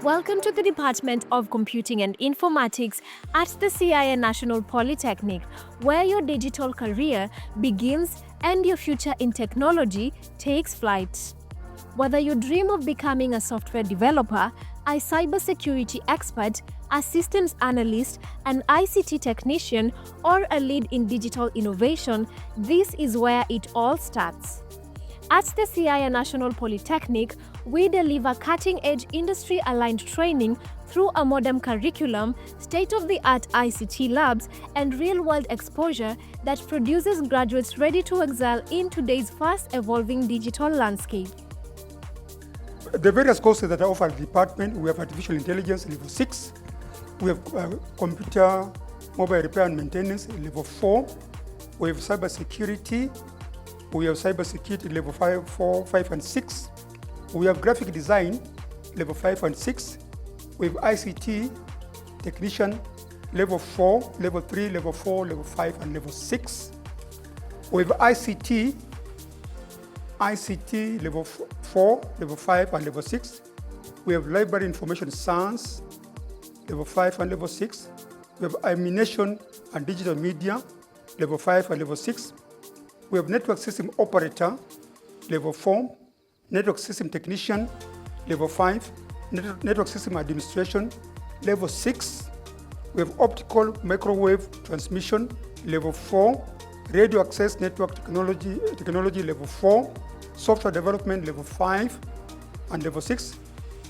Welcome to the Department of Computing and Informatics at the Siaya National Polytechnic, where your digital career begins and your future in technology takes flight. Whether you dream of becoming a software developer, a cybersecurity expert, a systems analyst, an ICT technician, or a lead in digital innovation, this is where it all starts. At the Siaya National Polytechnic, we deliver cutting-edge industry-aligned training through a modern curriculum, state-of-the-art ICT labs, and real-world exposure that produces graduates ready to excel in today's fast-evolving digital landscape. The various courses that are offered at the department, we have Artificial Intelligence, Level 6. We have Computer, Mobile Repair and Maintenance, Level 4. We have Cybersecurity. We have Cybersecurity, Level 5, 4, 5, and 6. We have Graphic Design, Level 5 and 6. We have ICT Technician, Level 4, Level 3, Level 4, Level 5, and Level 6. We have ICT Level 4, Level 5, and Level 6. We have Library Information Science, Level 5 and Level 6. We have Animation and Digital Media, Level 5 and Level 6. We have Network System Operator, Level 4. Network System Technician, Level 5. Network System Administration, Level 6. We have Optical Microwave Transmission, Level 4. Radio Access Network Technology, Level 4. Software Development, Level 5 and Level 6.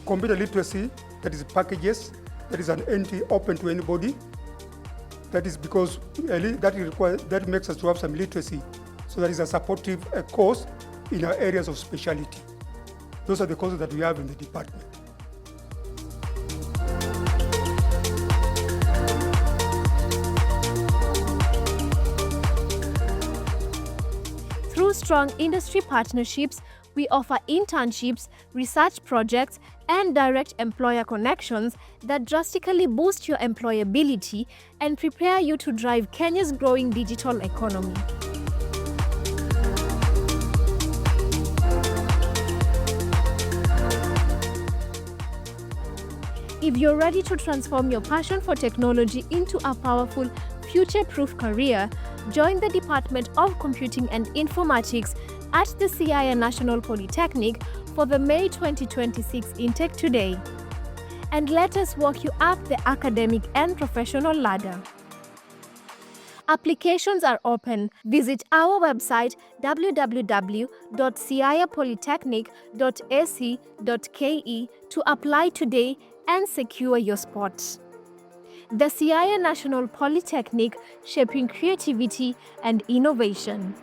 Computer Literacy, that is packages, that is an entry open to anybody. That is because that makes us to have some literacy. So that is a supportive course in our areas of specialty. Those are the courses that we have in the department. Through strong industry partnerships, we offer internships, research projects, and direct employer connections that drastically boost your employability and prepare you to drive Kenya's growing digital economy. If you're ready to transform your passion for technology into a powerful, future-proof career, join the Department of Computing and Informatics at the Siaya National Polytechnic for the May 2026 intake today. And let us walk you up the academic and professional ladder. Applications are open. Visit our website www.siayapolytechnic.ac.ke to apply today and secure your spot. The Siaya National Polytechnic, shaping creativity and innovation.